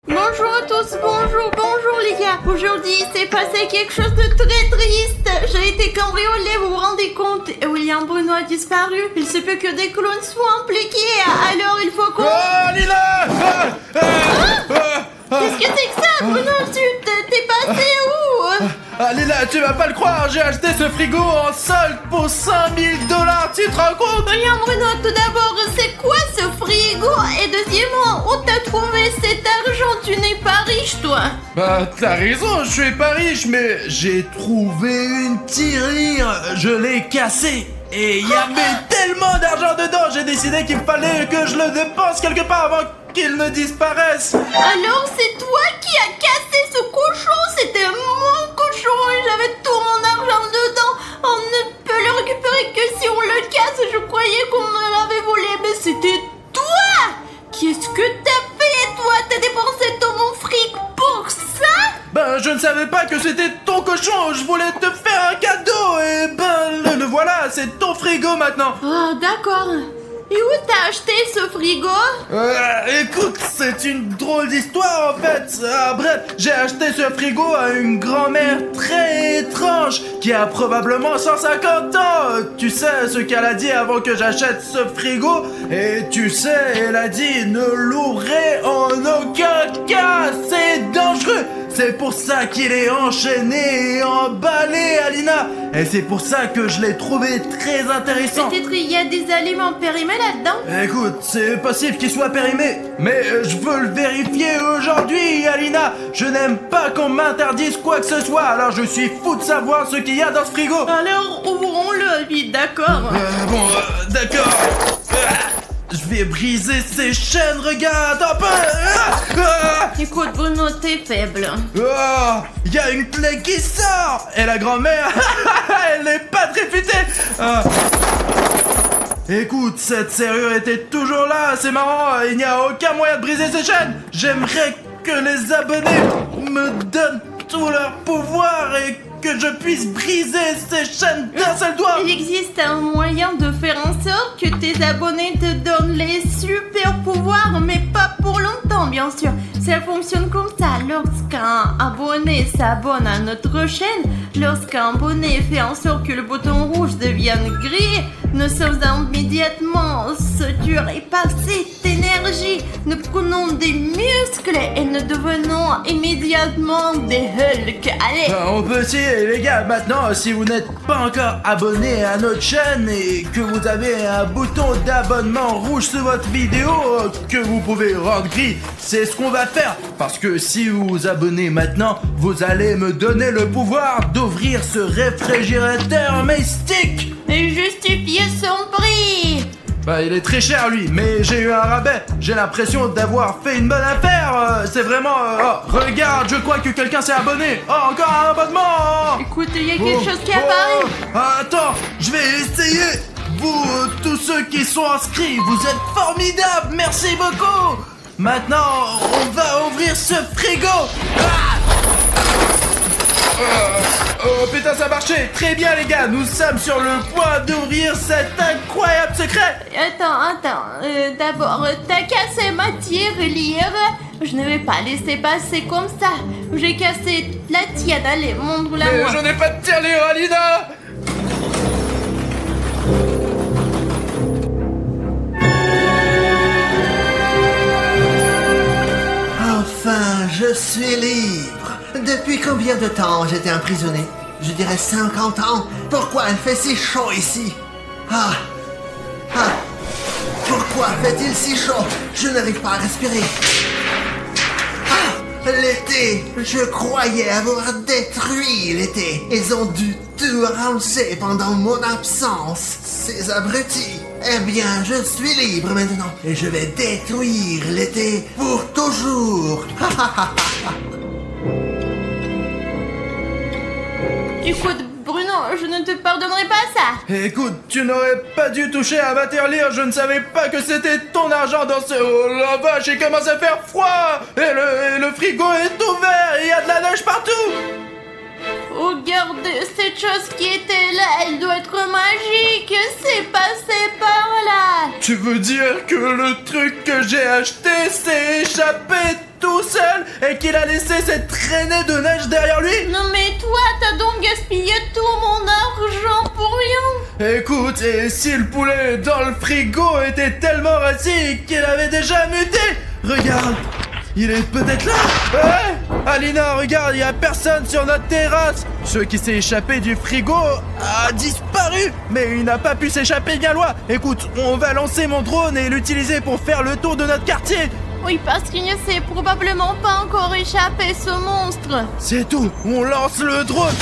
Bonjour à tous, bonjour les gars. Aujourd'hui, il s'est passé quelque chose de très triste. J'ai été cambriolée, vous vous rendez compte? Et William Bruno a disparu. Il se peut que des clones soient impliqués. Alors il faut qu'on... Oh, Lila! Qu'est-ce que c'est que ça, Bruno? T'es passé où? Ah, Lila, tu vas pas le croire, j'ai acheté ce frigo en solde pour 5000 $, tu te rends compte? William Bruno, tout d'abord, c'est quoi ce frigo? Et deuxièmement, où t'as trouvé cet argent? Tu n'es pas riche, toi. Bah, t'as raison, je suis pas riche, mais j'ai trouvé une tirelire, je l'ai cassée. Et il y avait tellement d'argent dedans, j'ai décidé qu'il fallait que je le dépense quelque part avant qu'il ne disparaisse. Alors c'est toi qui as cassé ce cochon? C'était mon cochon et j'avais tout mon argent dedans. On ne peut le récupérer que si on le casse. Je croyais qu'on me l'avait volé, mais c'était toi. Qu'est-ce que t'as fait, toi? T'as dépensé tout mon fric pour ça? Ben, je ne savais pas que c'était ton cochon, je voulais te faire un cadeau, et ben, le voilà, c'est ton frigo maintenant. Ah, d'accord. Et où t'as acheté ce frigo? Écoute, c'est une drôle d'histoire en fait. Bref, j'ai acheté ce frigo à une grand-mère très étrange qui a probablement 150 ans. Tu sais ce qu'elle a dit avant que j'achète ce frigo? Et tu sais, elle a dit ne l'ouvrez en aucun cas, c'est dangereux. C'est pour ça qu'il est enchaîné et emballé, Alina. Et c'est pour ça que je l'ai trouvé très intéressant. Peut-être il y a des aliments périmés là-dedans? Écoute, c'est possible qu'il soit périmé, mais je veux le vérifier aujourd'hui, Alina. Je n'aime pas qu'on m'interdise quoi que ce soit, alors je suis fou de savoir ce qu'il y a dans ce frigo. Alors ouvrons-le vite, d'accord? D'accord. Je vais briser ces chaînes, regarde un peu. Écoute Bruno, t'es faible. Il y a une clé qui sort. Et la grand-mère, elle n'est pas très futée. Écoute, cette serrure était toujours là, c'est marrant, il n'y a aucun moyen de briser ces chaînes. J'aimerais que les abonnés me donnent tout leur pouvoir et que je puisse briser ces chaînes d'un seul doigt. Il existe un moyen de faire en sorte que tes abonnés te donnent les super pouvoirs, mais pas pour longtemps, bien sûr. Ça fonctionne comme ça. Lorsqu'un abonné s'abonne à notre chaîne, lorsqu'un abonné fait en sorte que le bouton rouge devienne gris, nous sommes immédiatement saturés par cette énergie. Nous prenons des muscles et nous devenons immédiatement des Hulk. Allez. On peut essayer, les gars. Maintenant, si vous n'êtes pas encore abonné à notre chaîne et que vous avez un bouton d'abonnement rouge sur votre vidéo que vous pouvez rendre gris, c'est ce qu'on va faire. Parce que si vous vous abonnez maintenant, vous allez me donner le pouvoir d'ouvrir ce réfrigérateur mystique. Et justifier son prix. Bah, il est très cher lui, mais j'ai eu un rabais. J'ai l'impression d'avoir fait une bonne affaire. C'est vraiment... regarde, je crois que quelqu'un s'est abonné. Oh, encore un abonnement. Écoute, il y a quelque chose qui apparaît. Attends, je vais essayer. Vous, tous ceux qui sont inscrits, vous êtes formidables. Merci beaucoup. Maintenant, on va ouvrir ce frigo. Oh putain, ça a marché. Très bien les gars, nous sommes sur le point d'ouvrir cet incroyable secret. Attends, d'abord, t'as cassé ma tirelire. Je ne vais pas laisser passer comme ça. J'ai cassé la tienne, allez, montre-la moi. Mais je n'ai pas de tirelire, Alina. Enfin, je suis libre. Depuis combien de temps j'étais emprisonné? Je dirais 50 ans. Pourquoi il fait si chaud ici? Pourquoi fait-il si chaud? Je n'arrive pas à respirer. L'été, je croyais avoir détruit l'été. Ils ont dû tout ranger pendant mon absence. Ces abrutis. Eh bien, je suis libre maintenant. Et je vais détruire l'été pour toujours. Écoute, Bruno, je ne te pardonnerai pas ça. Écoute, tu n'aurais pas dû toucher à ma tirelire. Je ne savais pas que c'était ton argent dans ce... Oh la vache, il commence à faire froid. Et le frigo est ouvert. Il y a de la neige partout. Regarde, cette chose qui était là, elle doit être magique. C'est passé par là. Tu veux dire que le truc que j'ai acheté s'est échappé tout seul? et qu'il a laissé cette traînée de neige derrière lui? Non mais toi, t'as donc gaspillé tout mon argent pour rien. Écoute, et si le poulet dans le frigo était tellement rassis qu'il avait déjà muté? Regarde, il est peut-être là. Ouais, Alina, regarde, il y a personne sur notre terrasse. Ce qui s'est échappé du frigo a disparu, mais il n'a pas pu s'échapper bien loin. Écoute, on va lancer mon drone et l'utiliser pour faire le tour de notre quartier. Oui, parce qu'il ne s'est probablement pas encore échappé, ce monstre. C'est tout, on lance le drone.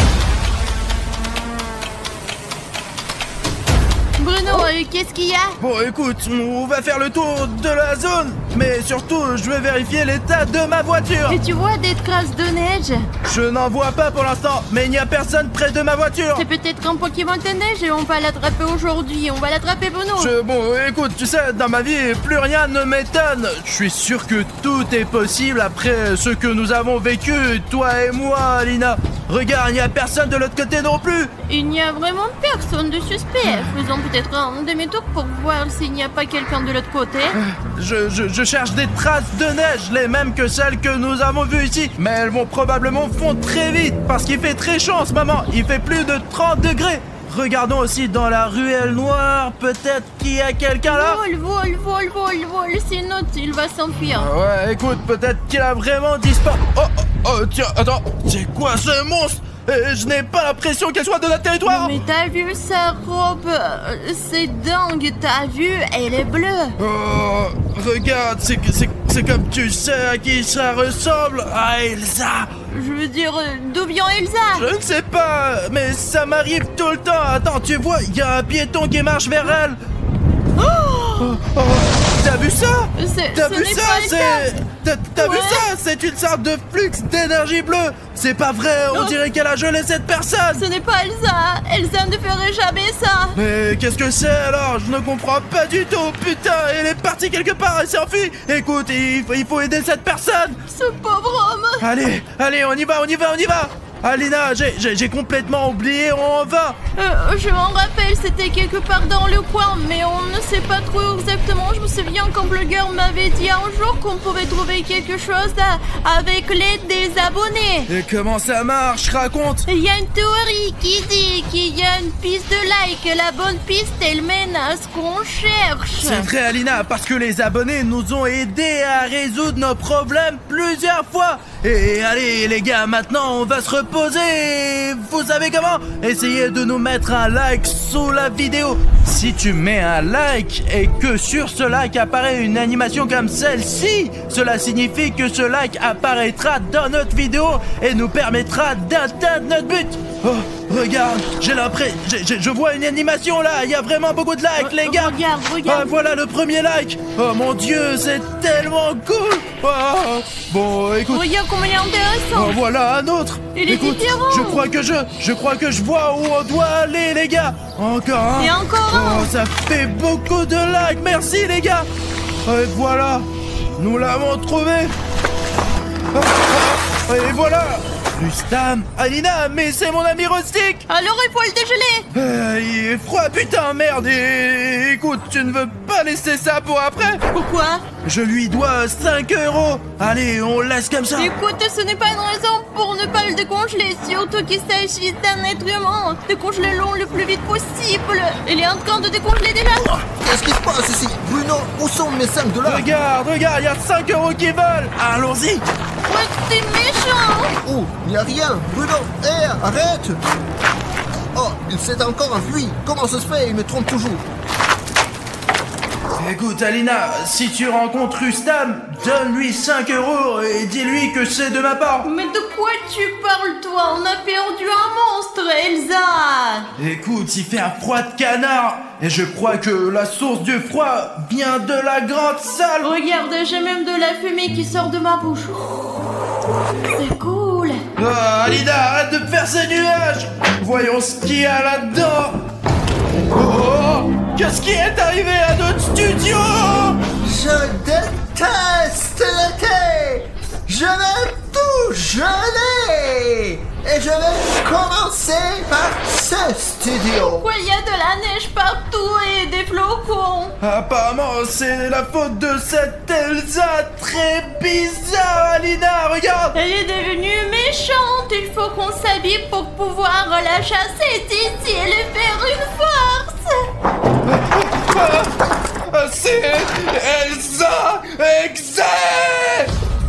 Bruno, qu'est-ce qu'il y a? Bon, écoute, on va faire le tour de la zone, mais surtout, je vais vérifier l'état de ma voiture. Et tu vois des traces de neige? Je n'en vois pas pour l'instant, mais il n'y a personne près de ma voiture. C'est peut-être un Pokémon de neige et on va l'attraper aujourd'hui. On va l'attraper, Bruno. Bon, écoute, tu sais, dans ma vie, plus rien ne m'étonne. Je suis sûr que tout est possible après ce que nous avons vécu, toi et moi, Alina. Regarde, il n'y a personne de l'autre côté non plus. Il n'y a vraiment personne de suspect. Faisons peut-être un demi-tour pour voir s'il n'y a pas quelqu'un de l'autre côté. Je cherche des traces de neige, les mêmes que celles que nous avons vues ici. Mais elles vont probablement fondre très vite, parce qu'il fait très chaud en ce moment. Il fait plus de 30 degrés. Regardons aussi dans la ruelle noire, peut-être qu'il y a quelqu'un là. Vol, sinon il va s'enfuir. Ouais, écoute, peut-être qu'il a vraiment disparu. Oh, tiens, attends, c'est quoi ce monstre? Je n'ai pas l'impression qu'elle soit de notre territoire. Mais t'as vu sa robe? C'est dingue, t'as vu? Elle est bleue. Oh, regarde, c'est comme tu sais à qui ça ressemble. À Elsa. Je veux dire, d'où vient Elsa? Je ne sais pas, mais ça m'arrive tout le temps. Attends, tu vois, il y a un piéton qui marche vers elle. T'as vu ça? T'as vu ça? T'as vu ça? C'est une sorte de flux d'énergie bleue. C'est pas vrai, on dirait qu'elle a gelé cette personne. Ce n'est pas Elsa. Elsa ne ferait jamais ça. Mais qu'est-ce que c'est alors? Je ne comprends pas du tout. Putain, elle est partie quelque part, elle s'est enfuie. Écoute, il faut aider cette personne. Ce pauvre homme. Allez, on y va. Alina, j'ai complètement oublié, on va. Je m'en rappelle, c'était quelque part dans le coin, mais on ne sait pas trop exactement. Je me souviens qu'un blogueur m'avait dit un jour qu'on pouvait trouver quelque chose avec l'aide des abonnés. Et comment ça marche? Raconte. Il y a une théorie qui dit qu'il y a une piste de like. La bonne piste, elle mène à ce qu'on cherche. C'est vrai, Alina, parce que les abonnés nous ont aidés à résoudre nos problèmes plusieurs fois. Et allez, les gars, maintenant, on va se reposer. Vous savez comment? Essayez de nous mettre un like sous la vidéo. Si tu mets un like et que sur ce like apparaît une animation comme celle-ci, cela signifie que ce like apparaîtra dans notre vidéo et nous permettra d'atteindre notre but. Oh, regarde, j'ai l'impression, je vois une animation là. Il y a vraiment beaucoup de likes, les gars. Regarde. Ah, voilà le premier like. Oh mon Dieu, c'est tellement cool. Oh, bon, écoute. Regarde comment il est intéressant. Oh, voilà un autre. Il est différent. Je crois que je vois où on doit aller, les gars. Encore un. Et encore un. Oh, ça fait beaucoup de likes. Merci, les gars. Et voilà, nous l'avons trouvé. Et voilà. Rustam, Alina, mais c'est mon ami Rustic. Alors il faut le dégeler. Il est froid, putain, merde. Et écoute, tu ne veux pas laisser ça pour après? Pourquoi? Je lui dois 5 €. Allez, on laisse comme ça. Écoute, ce n'est pas une raison pour ne pas le décongeler, surtout qu'il s'agit d'un être humain. Décongelez-le le plus vite possible. Il est en train de décongeler déjà. Qu'est-ce qui se passe ici? Bruno, où sont mes 5 $? Regarde, il y a 5 € qui volent. Allons-y. Ouais, t'es méchant. Oh, il n'y a rien. Bruno, hé, arrête. Oh, il s'est encore enfui. Comment ça se fait? Il me trompe toujours. Écoute, Alina, si tu rencontres Rustam, donne-lui 5 € et dis-lui que c'est de ma part. Mais de quoi tu parles, toi? On a perdu un monstre, Elsa. Écoute, il fait un froid de canard et je crois que la source du froid vient de la grande salle. Regarde, j'ai même de la fumée qui sort de ma bouche. C'est cool. Oh, Alina, arrête de faire ces nuages. Voyons ce qu'il y a là-dedans. Oh, qu'est-ce qui est arrivé à notre studio? Je déteste l'été. Je vais tout geler. Et je vais commencer par ce studio. Pourquoi il y a de la neige partout et des flocons? Apparemment, c'est la faute de cette Elsa très bizarre, Alina. Regarde. faut qu'on s'habille pour pouvoir la chasser d'ici et lui faire une force. C'est Elsa Exe!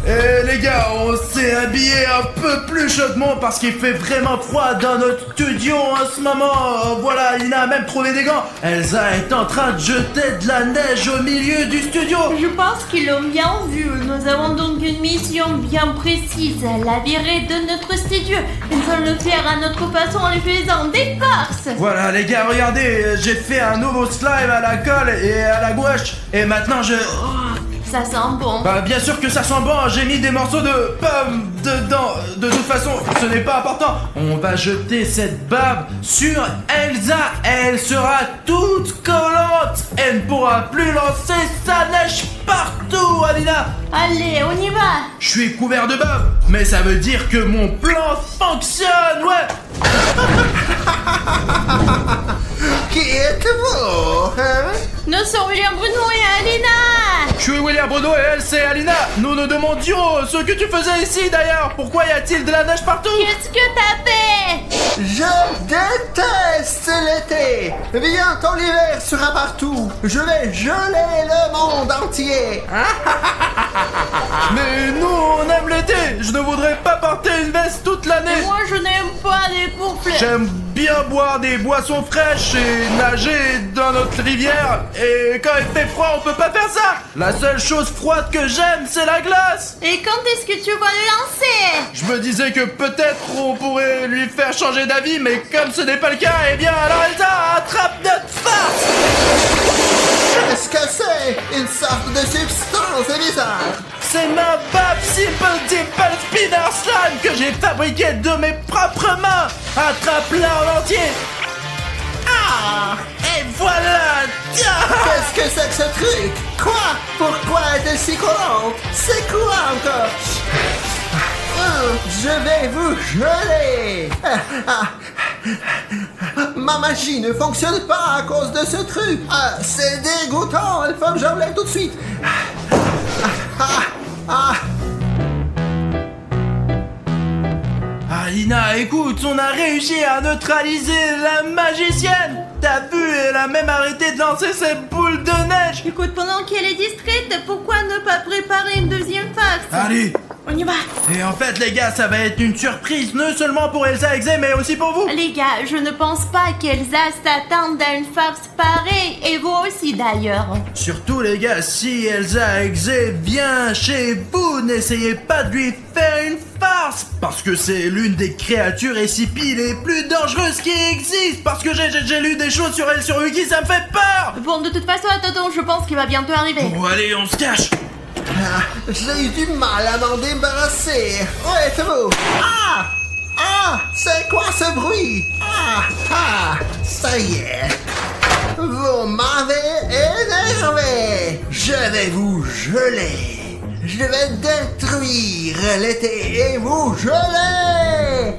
Eh les gars, on s'est habillé un peu plus chaudement parce qu'il fait vraiment froid dans notre studio en ce moment. Voilà, il a même trouvé des gants. Elsa est en train de jeter de la neige au milieu du studio. Je pense qu'ils l'ont bien vu. Nous avons donc une mission bien précise. La virer de notre studio. Nous allons le faire à notre façon en lui faisant des farces. Voilà les gars, regardez, j'ai fait un nouveau slime à la colle et à la gouache. Et maintenant je... Ça sent bon. Bah bien sûr que ça sent bon, j'ai mis des morceaux de pommes dedans. De toute façon, ce n'est pas important. On va jeter cette bave sur Elsa. Elle sera toute collante. Elle ne pourra plus lancer sa neige partout, Alina. Allez, on y va. Je suis couvert de bave, mais ça veut dire que mon plan fonctionne, ouais. Qui êtes-vous, hein? Nous sommes William Bruno et Alina. Je suis William Bruno et elle c'est Alina. Nous nous demandions ce que tu faisais ici d'ailleurs. Pourquoi y a-t-il de la neige partout? Qu'est-ce que t'as fait? Je déteste l'été. Bientôt l'hiver sera partout. Je vais geler le monde entier. Mais nous on aime l'été. Je ne voudrais pas porter une veste toute l'année. Moi je n'aime pas les couples. J'aime bien boire des boissons fraîches et nager dans notre rivière. Et quand il fait froid on peut pas faire ça. La seule chose froide que j'aime c'est la glace. Et quand est-ce que tu vas le lancer? Je me disais que peut-être on pourrait lui faire changer d'avis, mais comme ce n'est pas le cas, eh bien alors Elsa attrape notre farce. Qu'est-ce que c'est? Une sorte de substance bizarre. C'est ma bave Simple Dimple Spinner Slime que j'ai fabriquée de mes propres mains. Attrape-la en entier. Ah! Et voilà! Qu'est-ce que c'est que ce truc? Quoi? Pourquoi est-elle si collante? C'est quoi encore? Je vais vous geler. Ma magie ne fonctionne pas à cause de ce truc. C'est dégoûtant. Il faut que j'enlève tout de suite. Alina, écoute, on a réussi à neutraliser la magicienne. T'as vu, elle a même arrêté de lancer ses boules de neige. Écoute, pendant qu'elle est distraite, pourquoi ne pas préparer une deuxième farce? Allez. On y va. Et en fait, les gars, ça va être une surprise, non seulement pour Elsa Exe, mais aussi pour vous. Les gars, je ne pense pas qu'Elsa s'attende à une farce pareille, et vous aussi d'ailleurs. Surtout, les gars, si Elsa Exe vient chez vous, n'essayez pas de lui faire une farce, parce que c'est l'une des créatures SCP les plus dangereuses qui existent, parce que j'ai lu des choses sur elle sur Wiki, ça me fait peur. Bon, de toute façon, attends, je pense qu'il va bientôt arriver. Bon, allez, on se cache. J'ai eu du mal à m'en débarrasser. Où êtes-vous? C'est quoi ce bruit? Ça y est. Vous m'avez énervé. Je vais vous geler. Je vais détruire l'été et vous geler.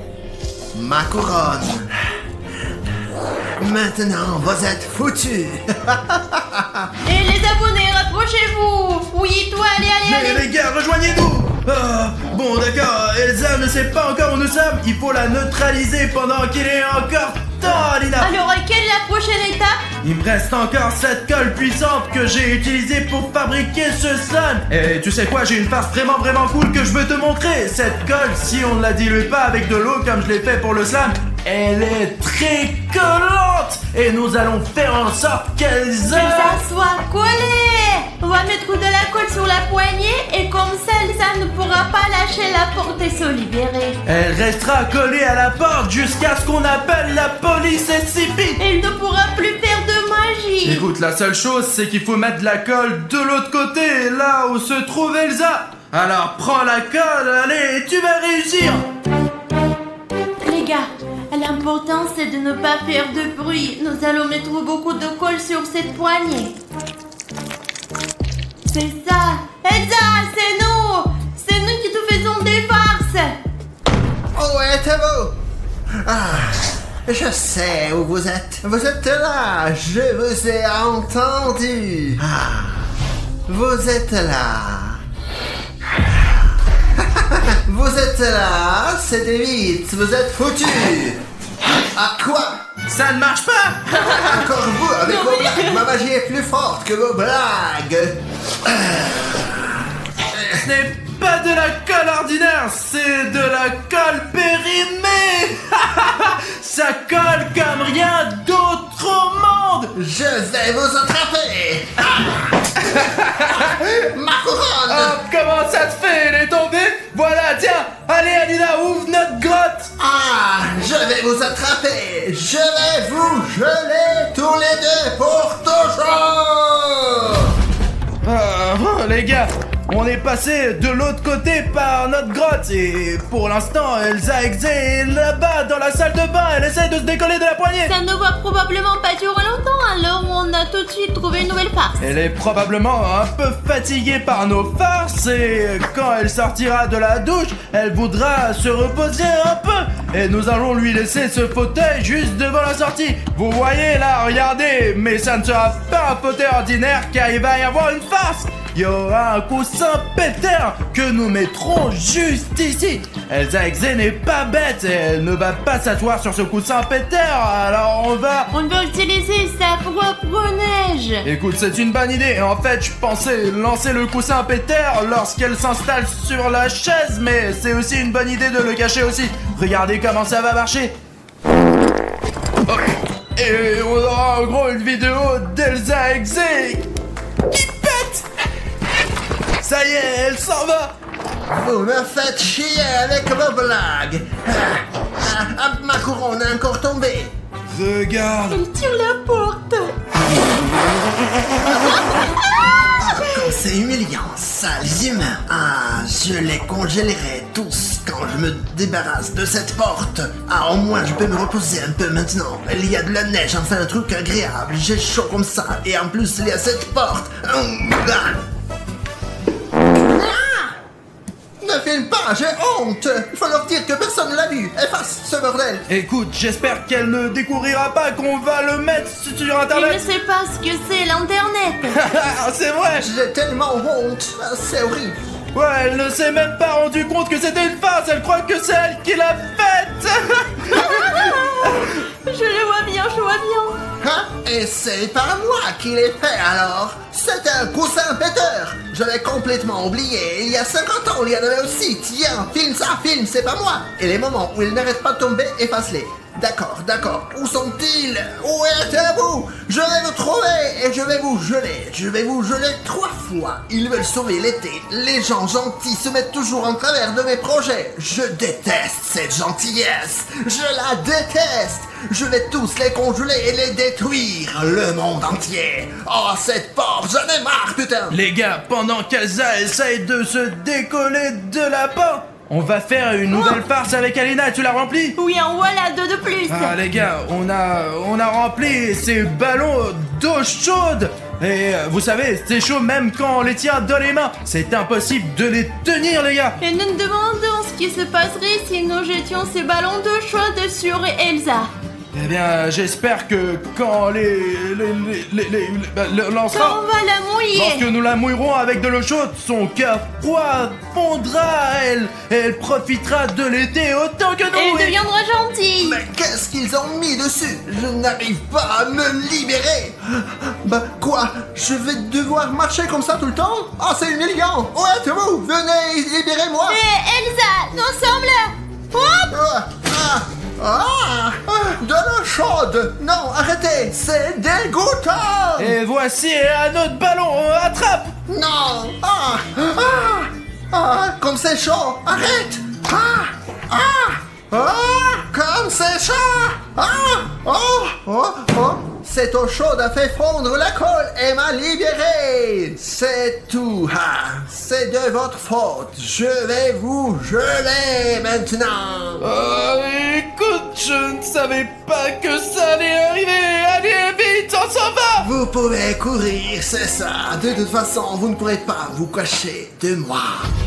Ma couronne. Maintenant, vous êtes foutus. Et les abonnés, rapprochez-vous. Oui, toi, allez. Mais les gars, rejoignez-nous. Bon, d'accord, Elsa ne sait pas encore où nous sommes. Il faut la neutraliser pendant qu'il est encore temps, Alina. Alors, quelle est la prochaine étape? Il me reste encore cette colle puissante que j'ai utilisée pour fabriquer ce slime. Et tu sais quoi, j'ai une farce vraiment cool que je veux te montrer. Cette colle, si on ne la dilue pas avec de l'eau comme je l'ai fait pour le slime, elle est très collante. Et nous allons faire en sorte qu'Elsa soit collée. On va mettre de la colle sur la poignée et comme ça, Elsa ne pourra pas lâcher la porte et se libérer. Elle restera collée à la porte jusqu'à ce qu'on appelle la police SCP. Elle ne pourra plus faire de magie. Écoute, la seule chose, c'est qu'il faut mettre la colle de l'autre côté, là où se trouve Elsa. Alors prends la colle, allez, et tu vas réussir. Les gars, l'important c'est de ne pas faire de bruit. Nous allons mettre beaucoup de colle sur cette poignée. C'est ça. Elsa, c'est nous. C'est nous qui te faisons des farces. Où êtes-vous? Je sais où vous êtes. Vous êtes là. Je vous ai entendu. Vous êtes là. Vous êtes là. procédez vite, vous êtes foutus. Ah quoi? Ça ne marche pas. Encore vous avec vos blagues, ma magie est plus forte que vos blagues. Ce n'est pas de la colle ordinaire, c'est de la colle périmée. Ça colle comme rien d'autre au monde. Je vais vous attraper. Ma couronne. Oh, comment ça te fait? Elle est tombée? Voilà, tiens. Allez, Alina, ouvre notre grotte. Ah, je vais vous attraper. Je vais vous geler tous les deux pour toujours. Les gars, on est passé de l'autre côté par notre grotte et pour l'instant, Elsa Exe est là-bas dans la salle de bain. Elle essaie de se décoller de la poignée. Ça ne va probablement pas durer longtemps, alors on a tout de suite trouvé une nouvelle farce. Elle est probablement un peu fatiguée par nos farces et quand elle sortira de la douche, elle voudra se reposer un peu. Et nous allons lui laisser ce fauteuil juste devant la sortie. Vous voyez là, regardez, mais ça ne sera pas un fauteuil ordinaire car il va y avoir une farce. Il y aura un coussin pétard que nous mettrons juste ici. Elsa Exe n'est pas bête et elle ne va pas s'asseoir sur ce coussin pétard. Alors on va utiliser sa propre neige. Écoute, c'est une bonne idée. En fait, je pensais lancer le coussin pétard lorsqu'elle s'installe sur la chaise, mais c'est aussi une bonne idée de le cacher aussi. Regardez comment ça va marcher. Oh. Et on aura en gros une vidéo d'Elsa Exe qui pète. Ça y est, elle s'en va. Vous me faites chier avec vos blagues. Ma couronne est encore tombée. Regarde. Elle tire la porte. C'est humiliant, sales humains. Ah, je les congélerai tous quand je me débarrasse de cette porte. Ah, au moins je peux me reposer un peu maintenant. Il y a de la neige, enfin un truc agréable. J'ai chaud comme ça. Et en plus, il y a cette porte. Ne filme pas, j'ai honte. Il faut leur dire que personne ne l'a vu. Efface ce bordel. Écoute, j'espère qu'elle ne découvrira pas qu'on va le mettre sur Il ne internet. sait pas ce que c'est l'internet. C'est vrai. J'ai tellement honte. Ah, c'est horrible. Ouais, elle ne s'est même pas rendu compte que c'était une farce. Elle croit que c'est elle qui l'a faite. Je le vois bien, je vois bien. Hein? Et c'est pas moi qui l'ai fait alors. C'est un coussin péteur. Je l'ai complètement oublié. Il y a 50 ans, il y en avait aussi. Tiens, filme ça, filme, c'est pas moi. Et les moments où ils n'arrêtent pas de tomber, efface-les. D'accord, d'accord. Où sont-ils? Où êtes-vous? Je vais vous trouver et je vais vous geler. Je vais vous geler 3 fois. Ils veulent sauver l'été. Les gens gentils se mettent toujours en travers de mes projets. Je déteste cette gentillesse. Je la déteste. Je vais tous les congeler et les détruire. Le monde entier. Oh, cette porte, j'en ai marre, putain. Les gars, pendant qu'Elsa essaye de se décoller de la porte, on va faire une nouvelle farce avec Alina. Tu l'as remplie? Oui, en voilà 2 de plus. Ah les gars, on a rempli ces ballons d'eau chaude. Et vous savez, c'est chaud même quand on les tient dans les mains. C'est impossible de les tenir, les gars. Et nous nous demandons ce qui se passerait si nous jetions ces ballons d'eau chaude sur Elsa. Eh bien, j'espère que quand lancera, Quand on va la mouiller. lorsque nous la mouillerons avec de l'eau chaude, son cœur froid fondra à elle. Et elle profitera de l'été autant que nous. Elle deviendra gentille. Mais qu'est-ce qu'ils ont mis dessus? Je n'arrive pas à me libérer. Bah quoi? Je vais devoir marcher comme ça tout le temps? Ah, c'est humiliant. Où êtes-vous? Venez, libérez-moi. Elsa, nous sommes là. Hop. De l'eau chaude. Non, arrêtez, c'est dégoûtant. Et voici un autre ballon. Attrape. Non. Comme c'est chaud. Arrête. Comme c'est chaud. Cette eau chaude a fait fondre la colle et m'a libéré. C'est tout. C'est de votre faute. Je vais vous geler maintenant. Écoute, je ne savais pas que ça allait arriver. Allez, vite, on s'en va. Vous pouvez courir, c'est ça. De toute façon, vous ne pourrez pas vous cacher de moi.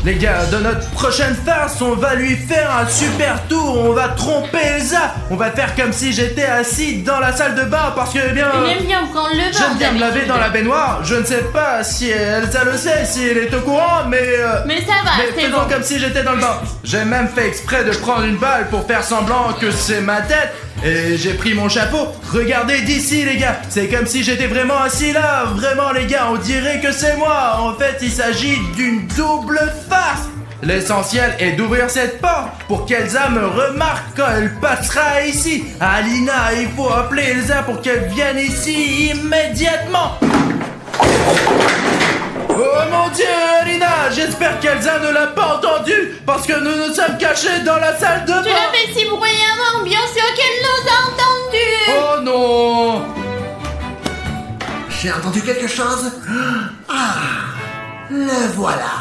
Les gars, dans notre prochaine farce, on va lui faire un super tour. On va tromper Elsa. On va faire comme si j'étais assis dans la salle de bain parce que, eh bien... Il aime bien prendre le bain. J'aime bien me laver dans la baignoire. Je ne sais pas si Elsa le sait, si elle est au courant, mais ça va, mais c'est faisons bon. comme si j'étais dans le bain. J'ai même fait exprès de prendre une balle pour faire semblant que c'est ma tête. Et j'ai pris mon chapeau. Regardez d'ici, les gars. C'est comme si j'étais vraiment assis là. Vraiment, les gars, on dirait que c'est moi. En fait, il s'agit d'une double farce. L'essentiel est d'ouvrir cette porte pour qu'Elsa me remarque quand elle passera ici. Alina, il faut appeler Elsa pour qu'elle vienne ici immédiatement. Oh mon Dieu, Alina, j'espère qu'Elsa ne l'a pas entendu parce que nous nous sommes cachés dans la salle de bain. Tu l'as fait si bruyamment, bien sûr qu'elle nous a entendus. Oh non. J'ai entendu quelque chose. Ah, le voilà.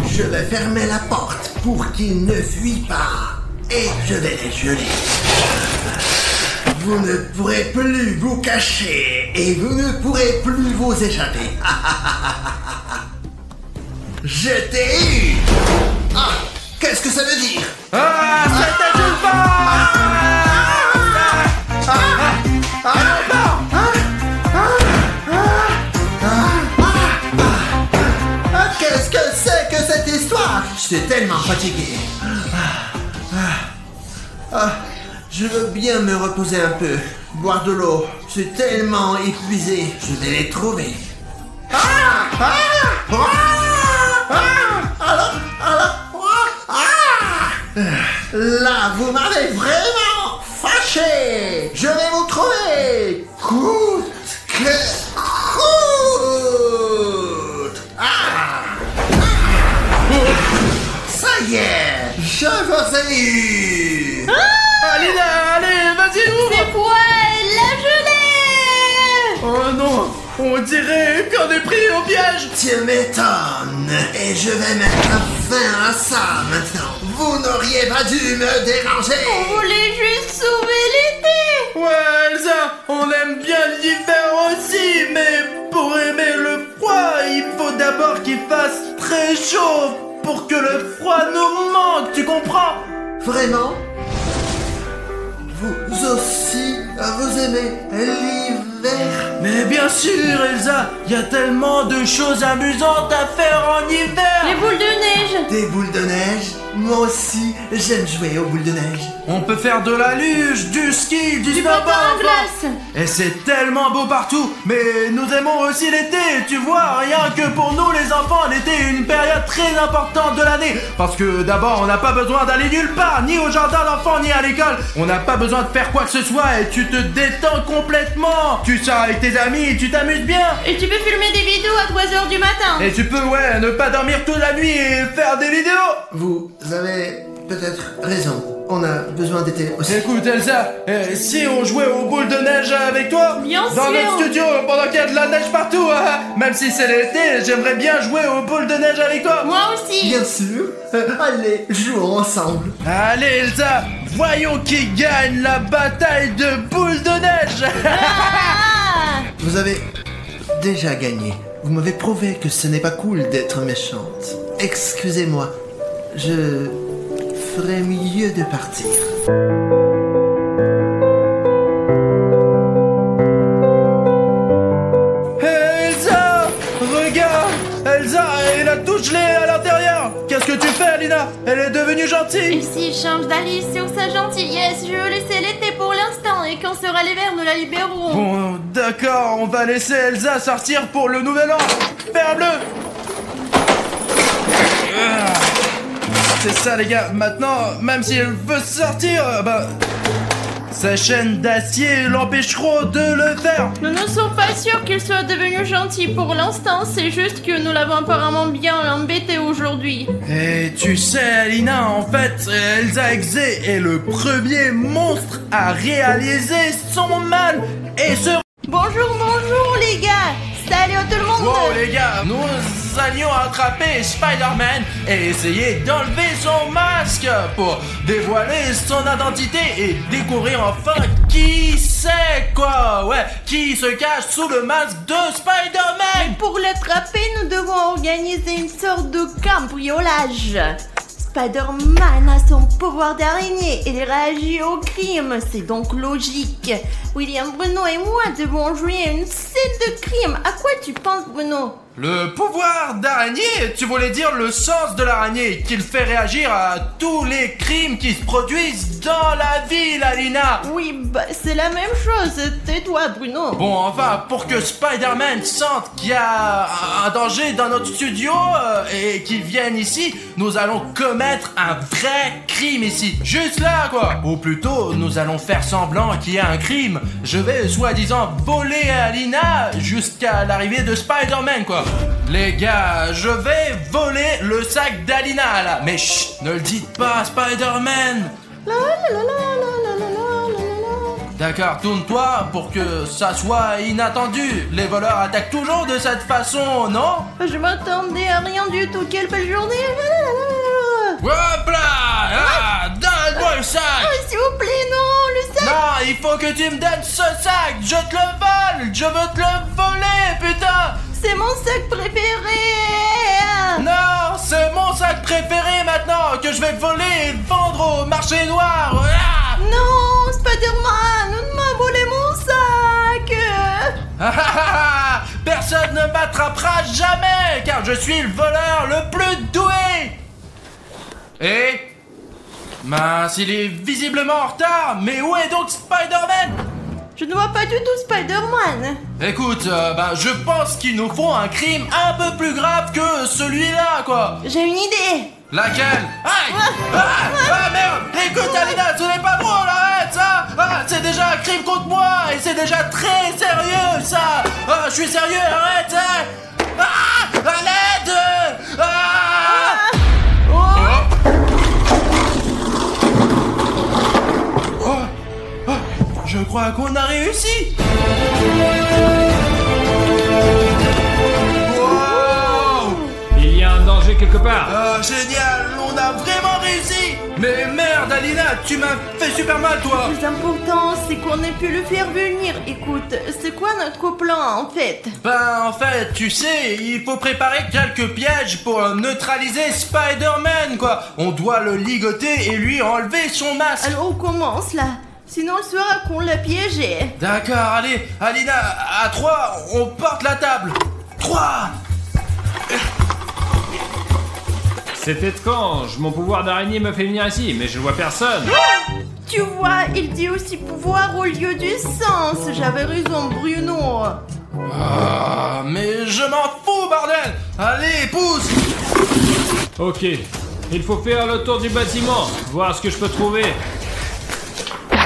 Je vais fermer la porte pour qu'il ne fuit pas. Et je vais les geler. Vous ne pourrez plus vous cacher et vous ne pourrez plus vous échapper. Je t'ai eu. Ah, qu'est-ce que ça veut dire? Ah, c'était une Qu'est-ce que c'est que cette histoire? Je suis tellement fatigué. Je veux bien me reposer un peu, boire de l'eau. Je suis tellement épuisé. Je vais les trouver. Là, vous m'avez vraiment fâché. Je vais vous trouver. Coûte que coûte. Ça y est, je vous ai eu. Alina, allez, vas-y, ouvre. C'est quoi la gelée? Oh non, on dirait qu'on est pris au piège. Tu m'étonnes. Et je vais mettre fin à ça maintenant. Vous n'auriez pas dû me déranger. On voulait juste sauver l'été. Ouais, Elsa, on aime bien l'hiver aussi, mais pour aimer le froid, il faut d'abord qu'il fasse très chaud pour que le froid nous manque, tu comprends? Vraiment? Vous aussi, vous aimez l'hiver? Mais bien sûr, Elsa, il y a tellement de choses amusantes à faire en hiver. Les boules de neige. Des boules de neige? Moi aussi, j'aime jouer aux boules de neige. On peut faire de la luge, du ski, du patin snowboard, à enfin. glace. Et c'est tellement beau partout. Mais nous aimons aussi l'été, tu vois. Rien que pour nous les enfants, l'été est une période très importante de l'année. Parce que d'abord, on n'a pas besoin d'aller nulle part, ni au jardin d'enfants, ni à l'école. On n'a pas besoin de faire quoi que ce soit et tu te détends complètement. Tu sors avec tes amis, tu t'amuses bien. Et tu peux filmer des vidéos à 3h du matin. Et tu peux, ouais, ne pas dormir toute la nuit et faire des vidéos. Vous avez peut-être raison. On a besoin d'été aussi. Écoute Elsa, si on jouait aux boules de neige avec toi, Bien dans sûr. notre studio pendant qu'il y a de la neige partout, même si c'est l'été, j'aimerais bien jouer aux boules de neige avec toi. Moi aussi. Bien sûr. Allez, jouons ensemble. Allez Elsa, voyons qui gagne la bataille de boules de neige. Ah. Vous avez déjà gagné. Vous m'avez prouvé que ce n'est pas cool d'être méchante. Excusez-moi. Je ferais mieux de partir. Hey, Elsa, regarde, Elsa, elle a tout gelé à l'intérieur. Qu'est-ce que tu fais, Alina? Elle est devenue Et gentille. s'il change d'Alice sur sa gentillesse, je vais laisser l'été pour l'instant et quand sera l'hiver, nous la libérerons. Bon, d'accord, on va laisser Elsa sortir pour le nouvel an. Ferme-le. C'est ça les gars, maintenant, même si elle veut sortir, sa chaîne d'acier l'empêcheront de le faire. Nous ne sommes pas sûrs qu'il soit devenu gentil pour l'instant, c'est juste que nous l'avons apparemment bien embêté aujourd'hui. Et tu sais Alina, en fait, Elsa Exe est le premier monstre à réaliser son mal et se... Bonjour les gars. Salut à tout le monde. Wow les gars, nous allions attraper Spider-Man et essayer d'enlever son masque pour dévoiler son identité et découvrir enfin qui c'est quoi, ouais, qui se cache sous le masque de Spider-Man. Pour l'attraper, nous devons organiser une sorte de cambriolage. Spider-Man a son pouvoir d'araignée et il réagit au crime, c'est donc logique. William, Bruno et moi devons jouer à une scène de crime. À quoi tu penses, Bruno? Le pouvoir d'araignée, tu voulais dire le sens de l'araignée, qu'il fait réagir à tous les crimes qui se produisent dans la ville, Alina. Oui, bah c'est la même chose, tais-toi, Bruno. Bon, enfin, pour que Spider-Man sente qu'il y a un danger dans notre studio et qu'il vienne ici, nous allons commettre un vrai crime ici. Juste là, quoi. Ou plutôt, nous allons faire semblant qu'il y a un crime. Je vais, soi-disant, voler Alina jusqu'à l'arrivée de Spider-Man, quoi. Les gars, je vais voler le sac d'Alina, là. Mais chut, ne le dites pas à Spider-Man. D'accord, tourne-toi pour que ça soit inattendu. Les voleurs attaquent toujours de cette façon, non? Je m'attendais à rien du tout, quelle belle journée. Hop là! Ah, donne-moi le sac! Oh, s'il vous plaît, non, le sac. Non, il faut que tu me donnes ce sac! Je te le vole! Je veux te le voler, putain! C'est mon sac préféré. Non, c'est mon sac préféré maintenant que je vais voler et vendre au marché noir! Ah! Non, Spider-Man, ne m'a volé mon sac. Personne ne m'attrapera jamais car je suis le voleur le plus doué! Et... mince, il est visiblement en retard, mais où est donc Spider-Man? Je ne vois pas du tout Spider-Man. Écoute, je pense qu'il nous faut un crime un peu plus grave que celui-là, quoi. J'ai une idée. Laquelle? Aïe! Ah merde! Écoute, Alina, ce n'est pas drôle, arrête ça! Ah, c'est déjà un crime contre moi et c'est déjà très sérieux, ça! Ah, je suis sérieux, arrête! Hein. Ah! À l'aide! Ah! Je crois qu'on a réussi! Wow! Il y a un danger quelque part. Génial! On a vraiment réussi! Mais merde, Alina, tu m'as fait super mal, toi! Le plus important, c'est qu'on ait pu le faire venir. Écoute, c'est quoi notre plan, en fait? Ben, en fait, tu sais, il faut préparer quelques pièges pour neutraliser Spider-Man, quoi! On doit le ligoter et lui enlever son masque! Alors on commence, là. Sinon, il saura qu'on l'a piégé. D'accord, allez, Alina, à 3, on porte la table! 3! C'est étrange, mon pouvoir d'araignée me fait venir ici, mais je ne vois personne. Tu vois, il dit aussi pouvoir au lieu du sens. J'avais raison, Bruno. Ah, mais je m'en fous, bordel! Allez, pousse! Ok, il faut faire le tour du bâtiment, voir ce que je peux trouver.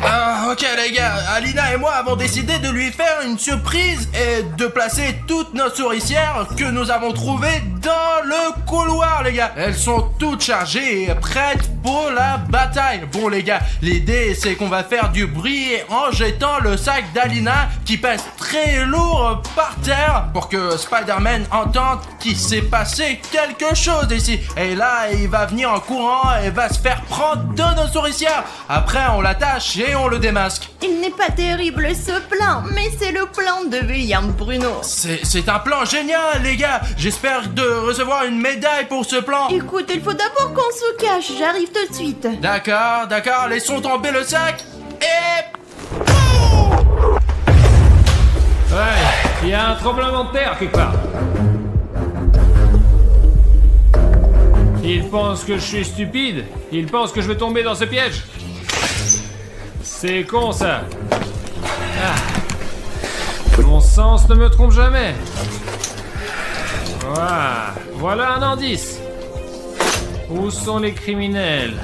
Ah, ok les gars, Alina et moi avons décidé de lui faire une surprise et de placer toutes nos souricières que nous avons trouvées dans le couloir, les gars. Elles sont toutes chargées et prêtes pour la bataille. Bon les gars, l'idée c'est qu'on va faire du bruit en jetant le sac d'Alina qui pèse très lourd par terre pour que Spider-Man entende qu'il s'est passé quelque chose ici. Et là, il va venir en courant et va se faire prendre de nos souricières. Après, on l'attache et on le démasque. Il n'est pas terrible ce plan, mais c'est le plan de William Bruno. C'est un plan génial, les gars. J'espère de recevoir une médaille pour ce plan. Écoute, il faut d'abord qu'on se cache, j'arrive tout de suite. D'accord, laissons tomber le sac. Et... Ouais, il y a un tremblement de terre quelque part. Il pense que je suis stupide. Il pense que je vais tomber dans ce piège. C'est con ça. Ah. Mon sens ne me trompe jamais. Voilà un indice. Où sont les criminels?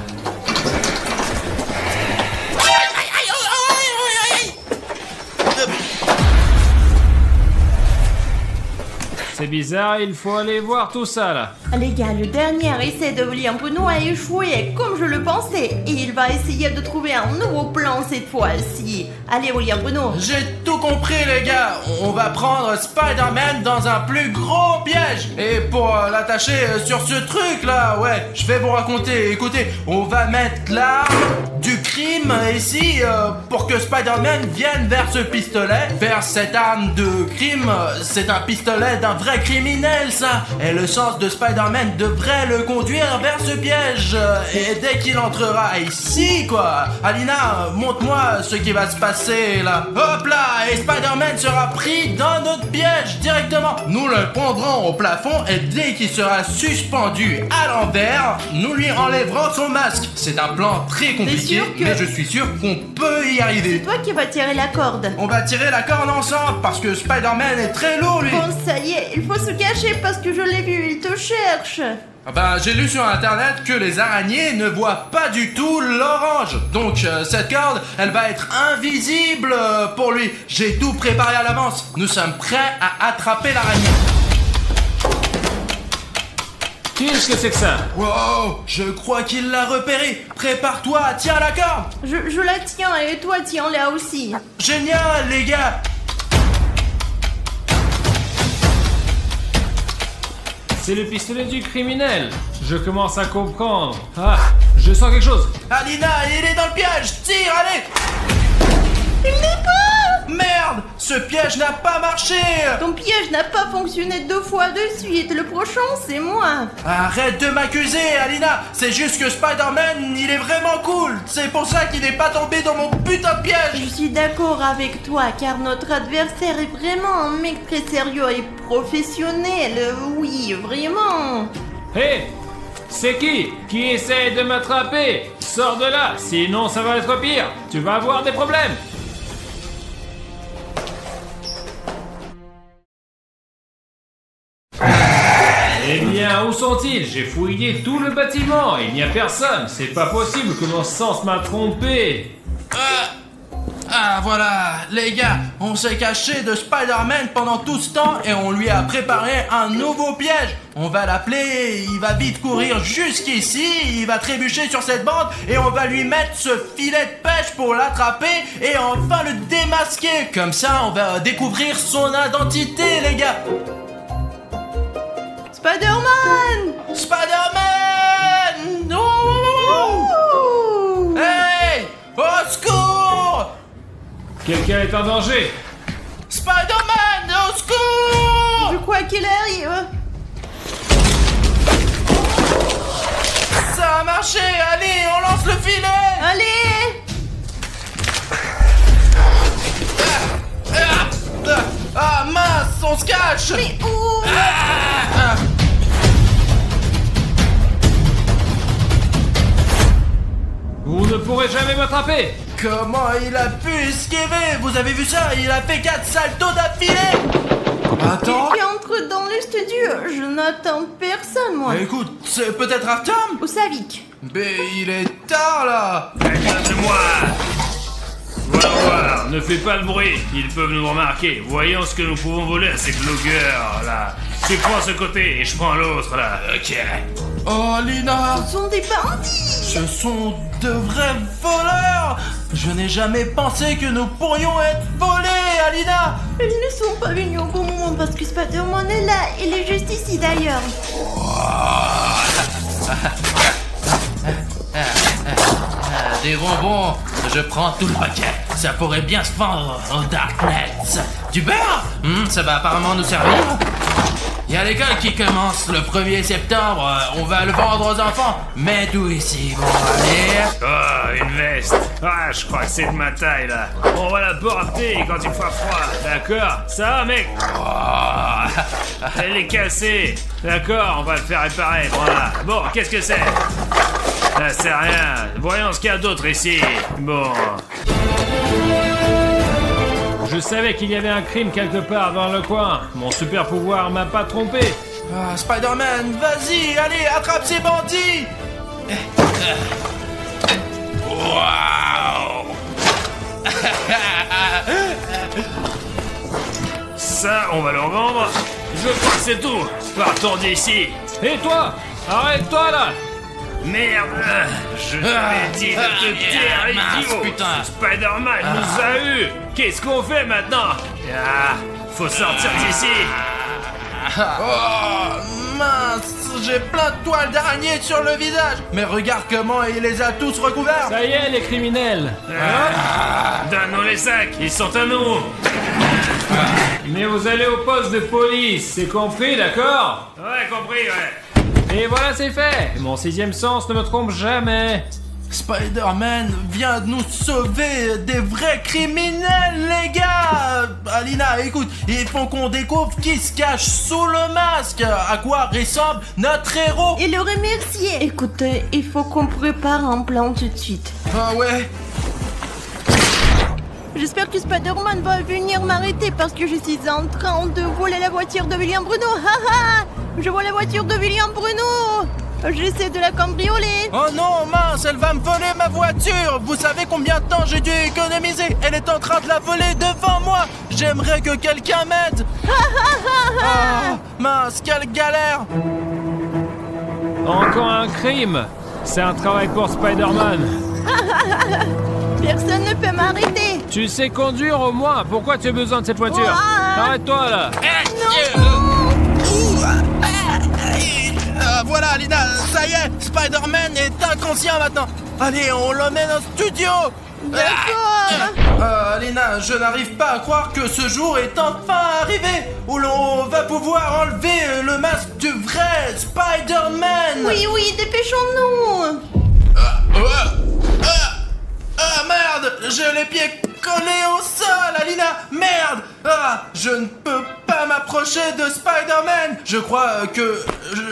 C'est bizarre, il faut aller voir tout ça là. Les gars, le dernier essai de William Bruno a échoué comme je le pensais. Et il va essayer de trouver un nouveau plan cette fois-ci. Allez, William Bruno. J'ai tout compris, les gars. On va prendre Spider-Man dans un plus gros piège. Et pour l'attacher sur ce truc là, ouais, je vais vous raconter. Écoutez, on va mettre l'arme du crime ici pour que Spider-Man vienne vers ce pistolet, vers cette arme de crime. C'est un pistolet d'un vrai criminel, ça. Et le sens de Spider-Man devrait le conduire vers ce piège. Et dès qu'il entrera ici, quoi. Alina, montre-moi ce qui va se passer là. Hop là, et Spider-Man sera pris dans notre piège directement. Nous le prendrons au plafond et dès qu'il sera suspendu à l'envers, nous lui enlèverons son masque. C'est un plan très compliqué, mais je suis sûr qu'on peut y arriver. C'est toi qui vas tirer la corde. On va tirer la corde ensemble parce que Spider-Man est très lourd, lui. Bon, ça y est, il faut se cacher parce que je l'ai vu, il te cherche. J'ai lu sur internet que les araignées ne voient pas du tout l'orange. Donc cette corde, elle va être invisible pour lui. J'ai tout préparé à l'avance. Nous sommes prêts à attraper l'araignée. Qu'est-ce que c'est que ça? Wow, je crois qu'il l'a repéré. Prépare-toi, tiens la corde. Je la tiens et toi tiens-la aussi. Génial, les gars. C'est le pistolet du criminel. Je commence à comprendre. Ah, je sens quelque chose. Alina, il est dans le piège. Tire, allez. Il n'est pas. Merde, ce piège n'a pas marché. Ton piège n'a pas fonctionné 2 fois de suite. Le prochain, c'est moi. Arrête de m'accuser, Alina. C'est juste que Spider-Man, il est vraiment cool. C'est pour ça qu'il n'est pas tombé dans mon putain de piège. Je suis d'accord avec toi, car notre adversaire est vraiment un mec très sérieux et professionnel. Oui, vraiment. Hé, c'est qui essaie de m'attraper? Sors de là, sinon ça va être pire. Tu vas avoir des problèmes. Eh bien, où sont-ils? J'ai fouillé tout le bâtiment, il n'y a personne. C'est pas possible que mon sens m'a trompé. Voilà, les gars, on s'est caché de Spider-Man pendant tout ce temps et on lui a préparé un nouveau piège. On va l'appeler, il va vite courir jusqu'ici, il va trébucher sur cette bande et on va lui mettre ce filet de pêche pour l'attraper et enfin le démasquer. Comme ça, on va découvrir son identité, les gars. Spider-Man! Spider-Man! Oh! Hey! Au secours! Quelqu'un est en danger. Spider-Man! Au secours! Je crois qu'il arrive. Ça a marché! Allez, on lance le filet! Allez! Ah mince, on se cache! Mais où? Vous ne pourrez jamais m'attraper. Comment il a pu esquiver? Vous avez vu ça? Il a fait 4 saltos d'affilée! Attends! Tu entres dans le studio, je n'attends personne, moi. Écoute, c'est peut-être Artem? Ou Savik. Mais il est tard là! Écoute-moi. Va voir, ne fais pas le bruit, ils peuvent nous remarquer. Voyons ce que nous pouvons voler à ces blogueurs là. Tu prends ce côté et je prends l'autre là. Ok. Oh Lina! Ce sont des bandits. Ce sont de vrais voleurs! Je n'ai jamais pensé que nous pourrions être volés, Alina! Ils ne sont pas venus au bon moment parce que Spider-Man est là. Il est juste ici d'ailleurs. Des bonbons, je prends tout le paquet. Ça pourrait bien se vendre au Darknet. Du beurre? Ça va apparemment nous servir. Il y a l'école qui commence le 1er septembre. On va le vendre aux enfants. Mets tout ici, bon, allez. Oh, une veste. Ah, je crois que c'est de ma taille là. On va la porter quand il fera froid. D'accord? Ça va, mec? Elle est cassée. D'accord, on va le faire réparer. Voilà. Bon, qu'est-ce que c'est? Ça sert à rien. Voyons ce qu'il y a d'autre ici. Bon. Je savais qu'il y avait un crime quelque part dans le coin. Mon super pouvoir m'a pas trompé. Spider-Man, vas-y, allez, attrape ces bandits. Waouh. Ça, on va le revendre. Je crois que c'est tout. Partons d'ici. Et toi? Arrête-toi là! Merde, je t'avais dit de te taire, idiot. putain. Spider-Man nous a eu. Qu'est-ce qu'on fait maintenant? Faut sortir d'ici. Oh, mince, j'ai plein de toiles d'araignée sur le visage. Mais regarde comment il les a tous recouverts. Ça y est, les criminels! Donne-nous les sacs, ils sont à nous. Mais vous allez au poste de police, c'est compris, d'accord? Ouais, compris, ouais. Et voilà, c'est fait! Mon sixième sens ne me trompe jamais! Spider-Man vient de nous sauver des vrais criminels, les gars. Alina, écoute, il faut qu'on découvre qui se cache sous le masque. À quoi ressemble notre héros. Et le remercier. Écoute, il faut qu'on prépare un plan tout de suite. Ah ouais. J'espère que Spider-Man va venir m'arrêter parce que je suis en train de voler la voiture de William Bruno. Haha, je vole la voiture de William Bruno. J'essaie de la cambrioler. Oh non, mince, elle va me voler ma voiture. Vous savez combien de temps j'ai dû économiser? Elle est en train de la voler devant moi. J'aimerais que quelqu'un m'aide. Oh, mince, quelle galère. Encore un crime! C'est un travail pour Spider-Man! Personne ne peut m'arrêter. Tu sais conduire au moins, pourquoi tu as besoin de cette voiture? Ouah. Arrête-toi là! Voilà, Alina, ça y est, Spider-Man est inconscient maintenant. Allez, on l'emmène au studio. D'accord. Alina, je n'arrive pas à croire que ce jour est enfin arrivé où l'on va pouvoir enlever le masque du vrai Spider-Man. Oui, oui, dépêchons-nous. Merde, j'ai les pieds collés au sol, Alina. Merde. Je ne peux pas m'approcher de Spider-Man. Je crois que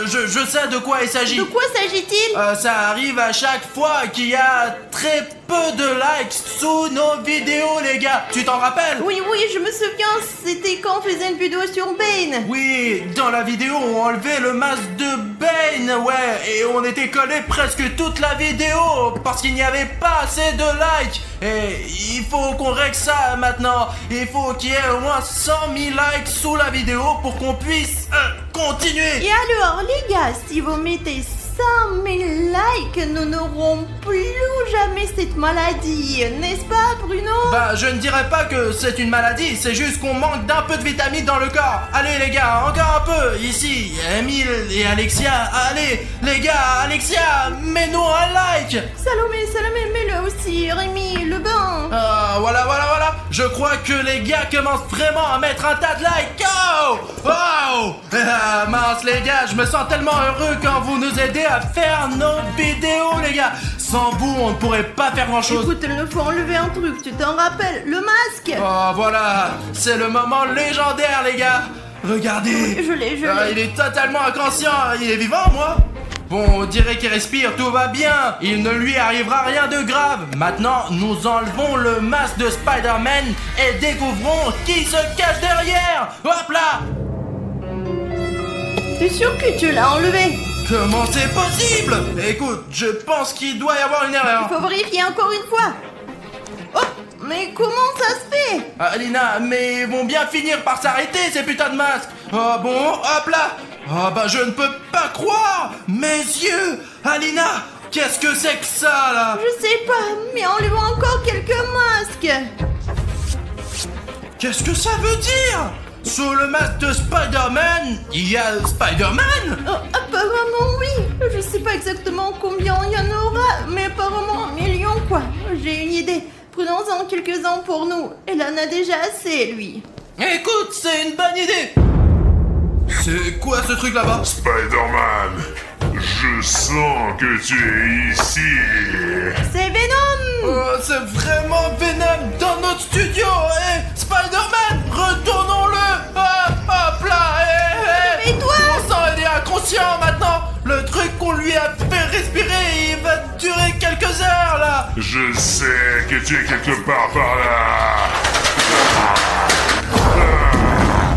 je sais de quoi il s'agit. De quoi s'agit-il? Ça arrive à chaque fois qu'il y a très peu de likes sous nos vidéos, les gars. Tu t'en rappelles? Oui, oui, je me souviens, c'était quand on faisait une vidéo sur Bane. Oui, dans la vidéo, on enlevait le masque de Bane, ouais, et on était collé presque toute la vidéo parce qu'il n'y avait pas assez de likes. Et il faut qu'on règle ça maintenant. Il faut qu'il y ait au moins 100 000 likes sous la vidéo pour qu'on puisse continuer. Et alors, les gars, si vous mettez 100 000 likes, nous n'aurons plus jamais cette maladie, n'est-ce pas, Bruno? Bah, je ne dirais pas que c'est une maladie, c'est juste qu'on manque d'un peu de vitamines dans le corps. Allez, les gars, encore un peu. Ici, Emile et Alexia. Allez, les gars, Alexia, mets-nous un like. Salomé, mets-le aussi, Rémi, le bain. Voilà. Je crois que les gars commencent vraiment à mettre un tas de likes. Oh mince, les gars, je me sens tellement heureux quand vous nous aidez à faire nos vidéos, les gars. Sans vous, on ne pourrait pas faire grand-chose. Écoute, il nous faut enlever un truc, tu t'en rappelles? Le masque. Oh, voilà, c'est le moment légendaire, les gars. Regardez. Je l'ai. Il est totalement inconscient. Il est vivant, moi. Bon, on dirait qu'il respire, tout va bien. Il ne lui arrivera rien de grave. Maintenant, nous enlevons le masque de Spider-Man et découvrons qui se cache derrière. Hop là. T'es sûr que tu l'as enlevé? Comment c'est possible? Écoute, je pense qu'il doit y avoir une erreur. Il faut vérifier encore une fois. Oh, mais comment ça se fait? Alina, mais ils vont bien finir par s'arrêter, ces putains de masques. Oh bon, hop là. Oh bah je ne peux pas croire. Mes yeux. Alina, qu'est-ce que c'est que ça là? Je sais pas, mais enlevons encore quelques masques. Qu'est-ce que ça veut dire? Sous le masque de Spider-Man, il y a Spider-Man? Oh, apparemment oui. Je sais pas exactement combien il y en aura, mais apparemment 1 million quoi. J'ai une idée. Prenons-en quelques-uns pour nous. Il en a déjà assez, lui. Écoute, c'est une bonne idée. C'est quoi ce truc là-bas? Spider-Man, je sens que tu es ici. C'est Venom. Oh, c'est vraiment Venom dans notre studio. Spider-Man, retournons-le. Hop là. Et toi? Mon sang, il est inconscient maintenant. Le truc qu'on lui a fait respirer, il va durer quelques heures là. Je sais que tu es quelque part par là.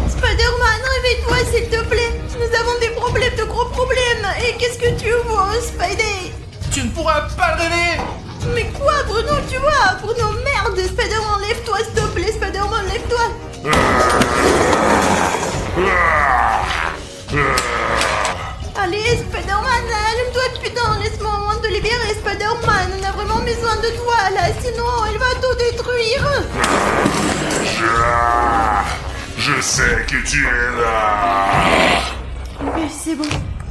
Spider-Man, réveille-toi s'il te plaît. Nous avons des problèmes, de gros problèmes. Et qu'est-ce que tu vois, Spidey? Tu ne pourras pas le réveiller. Mais quoi, Bruno, tu vois? Bruno, merde. Spider-Man, lève-toi, s'il te plaît. Spider-Man, lève-toi. Spider-Man, allume-toi, putain, laisse-moi au moins te libérer, Spider-Man. On a vraiment besoin de toi, là, sinon elle va tout détruire. Je sais que tu es là. Mais c'est bon,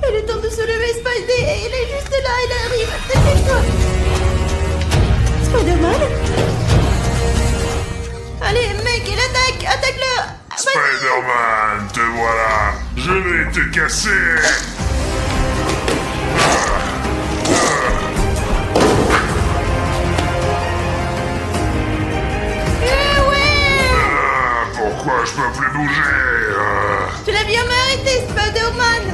il est temps de se lever, Spidey. Il est juste là, il arrive. Dépêche-toi. Spider-Man? Allez, mec, il attaque, attaque-le. Vas-y. Spider-Man, te voilà. Je vais te casser. Pourquoi je peux plus bouger? Tu l'as bien mérité, Spider-Man.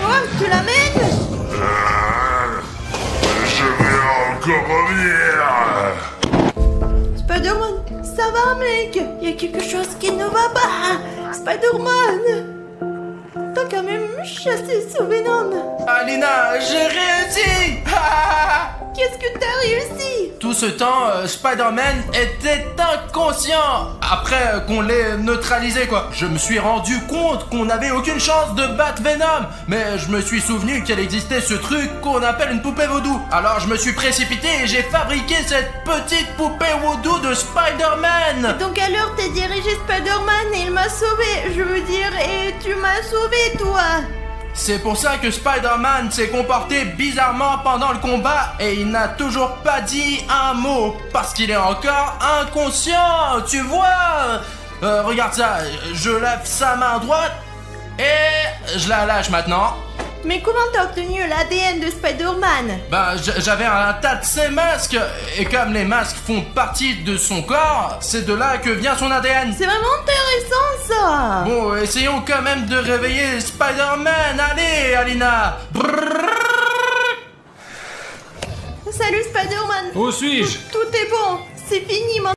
Oh, tu l'amènes? Je vais encore revenir. Spider-Man, ça va, mec? Il y a quelque chose qui ne va pas. Spider-Man, t'as quand même chassé ce Venom. Alina, j'ai réussi. Qu'est-ce que t'as réussi? Tout ce temps, Spider-Man était inconscient. Après qu'on l'ait neutralisé, quoi. Je me suis rendu compte qu'on n'avait aucune chance de battre Venom. Mais je me suis souvenu qu'il existait ce truc qu'on appelle une poupée vaudou. Alors je me suis précipité et j'ai fabriqué cette petite poupée vaudou de Spider-Man. Donc alors t'es dirigé Spider-Man et il m'a sauvé. Je veux dire, et tu m'as sauvé, toi. C'est pour ça que Spider-Man s'est comporté bizarrement pendant le combat et il n'a toujours pas dit un mot parce qu'il est encore inconscient, tu vois. Regarde ça, je lève sa main droite et je la lâche maintenant. Mais comment t'as obtenu l'ADN de Spider-Man? Ben, j'avais un tas de ses masques et comme les masques font partie de son corps, c'est de là que vient son ADN. C'est vraiment intéressant, ça. Bon, essayons quand même de réveiller Spider-Man. Allez, Alina. Salut, Spider-Man. Où suis-je? Tout est bon. C'est fini maintenant.